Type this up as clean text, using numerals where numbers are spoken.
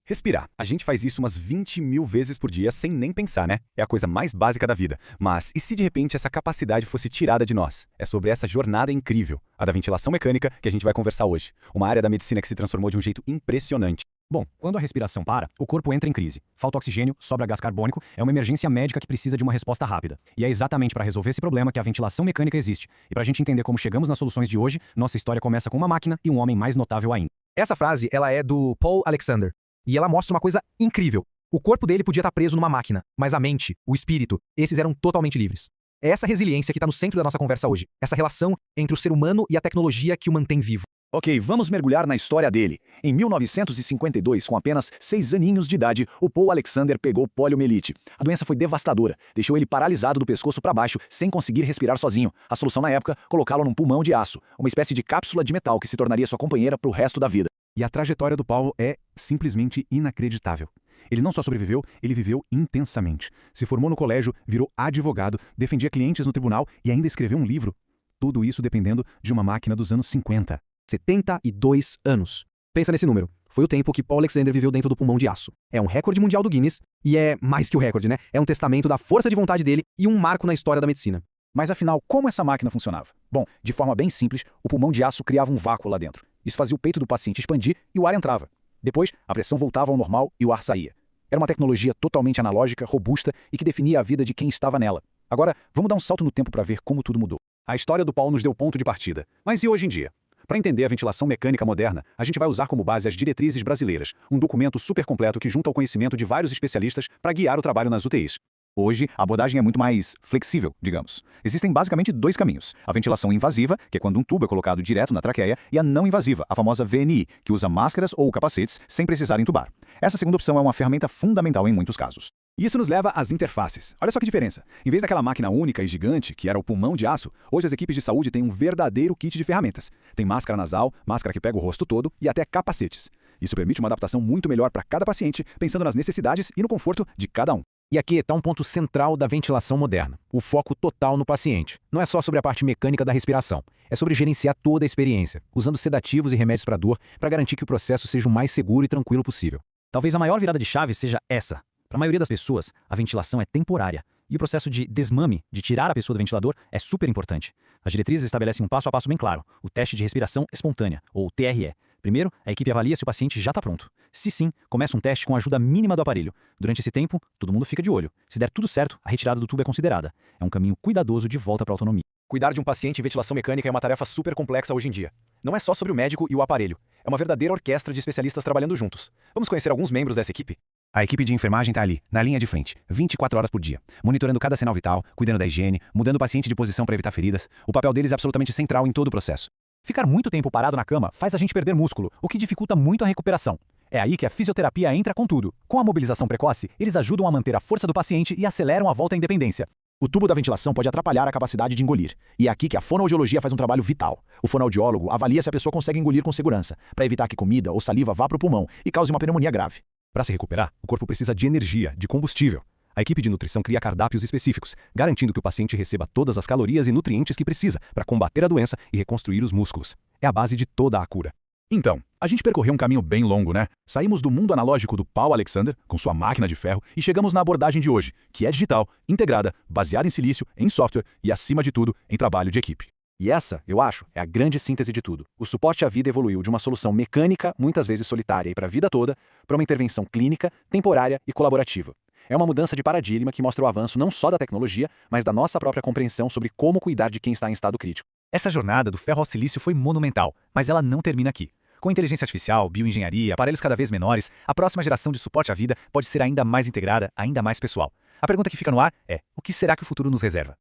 Respirar. A gente faz isso umas 20 mil vezes por dia sem nem pensar, né? É a coisa mais básica da vida. Mas e se de repente essa capacidade fosse tirada de nós? É sobre essa jornada incrível, a da ventilação mecânica, que a gente vai conversar hoje. Uma área da medicina que se transformou de um jeito impressionante. Bom, quando a respiração para, o corpo entra em crise. Falta oxigênio, sobra gás carbônico, é uma emergência médica que precisa de uma resposta rápida. E é exatamente para resolver esse problema que a ventilação mecânica existe. E para a gente entender como chegamos nas soluções de hoje, nossa história começa com uma máquina e um homem mais notável ainda. Essa frase, ela é do Paul Alexander. E ela mostra uma coisa incrível. O corpo dele podia estar preso numa máquina, mas a mente, o espírito, esses eram totalmente livres. É essa resiliência que está no centro da nossa conversa hoje. Essa relação entre o ser humano e a tecnologia que o mantém vivo. Ok, vamos mergulhar na história dele. Em 1952, com apenas 6 aninhos de idade, o Paul Alexander pegou poliomielite. A doença foi devastadora, deixou ele paralisado do pescoço para baixo, sem conseguir respirar sozinho. A solução na época, colocá-lo num pulmão de aço, uma espécie de cápsula de metal que se tornaria sua companheira para o resto da vida. E a trajetória do Paul é simplesmente inacreditável. Ele não só sobreviveu, ele viveu intensamente. Se formou no colégio, virou advogado, defendia clientes no tribunal e ainda escreveu um livro. Tudo isso dependendo de uma máquina dos anos 50. 72 anos. Pensa nesse número. Foi o tempo que Paul Alexander viveu dentro do pulmão de aço. É um recorde mundial do Guinness e é mais que o recorde, né? É um testamento da força de vontade dele e um marco na história da medicina. Mas afinal, como essa máquina funcionava? Bom, de forma bem simples, o pulmão de aço criava um vácuo lá dentro. Isso fazia o peito do paciente expandir e o ar entrava. Depois, a pressão voltava ao normal e o ar saía. Era uma tecnologia totalmente analógica, robusta e que definia a vida de quem estava nela. Agora, vamos dar um salto no tempo para ver como tudo mudou. A história do Paul nos deu ponto de partida. Mas e hoje em dia? Para entender a ventilação mecânica moderna, a gente vai usar como base as diretrizes brasileiras, um documento super completo que junta o conhecimento de vários especialistas para guiar o trabalho nas UTIs. Hoje, a abordagem é muito mais flexível, digamos. Existem basicamente 2 caminhos. A ventilação invasiva, que é quando um tubo é colocado direto na traqueia, e a não invasiva, a famosa VNI, que usa máscaras ou capacetes sem precisar entubar. Essa segunda opção é uma ferramenta fundamental em muitos casos. Isso nos leva às interfaces. Olha só que diferença. Em vez daquela máquina única e gigante, que era o pulmão de aço, hoje as equipes de saúde têm um verdadeiro kit de ferramentas. Tem máscara nasal, máscara que pega o rosto todo e até capacetes. Isso permite uma adaptação muito melhor para cada paciente, pensando nas necessidades e no conforto de cada um. E aqui está um ponto central da ventilação moderna, o foco total no paciente. Não é só sobre a parte mecânica da respiração, é sobre gerenciar toda a experiência, usando sedativos e remédios para dor, para garantir que o processo seja o mais seguro e tranquilo possível. Talvez a maior virada de chave seja essa. Para a maioria das pessoas, a ventilação é temporária. E o processo de desmame, de tirar a pessoa do ventilador, é super importante. As diretrizes estabelecem um passo a passo bem claro, o teste de respiração espontânea, ou TRE. Primeiro, a equipe avalia se o paciente já está pronto. Se sim, começa um teste com a ajuda mínima do aparelho. Durante esse tempo, todo mundo fica de olho. Se der tudo certo, a retirada do tubo é considerada. É um caminho cuidadoso de volta para a autonomia. Cuidar de um paciente em ventilação mecânica é uma tarefa super complexa hoje em dia. Não é só sobre o médico e o aparelho. É uma verdadeira orquestra de especialistas trabalhando juntos. Vamos conhecer alguns membros dessa equipe? A equipe de enfermagem está ali, na linha de frente, 24 horas por dia, monitorando cada sinal vital, cuidando da higiene, mudando o paciente de posição para evitar feridas. O papel deles é absolutamente central em todo o processo. Ficar muito tempo parado na cama faz a gente perder músculo, o que dificulta muito a recuperação. É aí que a fisioterapia entra com tudo. Com a mobilização precoce, eles ajudam a manter a força do paciente e aceleram a volta à independência. O tubo da ventilação pode atrapalhar a capacidade de engolir. E é aqui que a fonoaudiologia faz um trabalho vital. O fonoaudiólogo avalia se a pessoa consegue engolir com segurança, para evitar que comida ou saliva vá para o pulmão e cause uma pneumonia grave. Para se recuperar, o corpo precisa de energia, de combustível. A equipe de nutrição cria cardápios específicos, garantindo que o paciente receba todas as calorias e nutrientes que precisa para combater a doença e reconstruir os músculos. É a base de toda a cura. Então, a gente percorreu um caminho bem longo, né? Saímos do mundo analógico do Paul Alexander, com sua máquina de ferro, e chegamos na abordagem de hoje, que é digital, integrada, baseada em silício, em software e, acima de tudo, em trabalho de equipe. E essa, eu acho, é a grande síntese de tudo. O suporte à vida evoluiu de uma solução mecânica, muitas vezes solitária e para a vida toda, para uma intervenção clínica, temporária e colaborativa. É uma mudança de paradigma que mostra o avanço não só da tecnologia, mas da nossa própria compreensão sobre como cuidar de quem está em estado crítico. Essa jornada do ferro ao silício foi monumental, mas ela não termina aqui. Com inteligência artificial, bioengenharia, aparelhos cada vez menores, a próxima geração de suporte à vida pode ser ainda mais integrada, ainda mais pessoal. A pergunta que fica no ar é: o que será que o futuro nos reserva?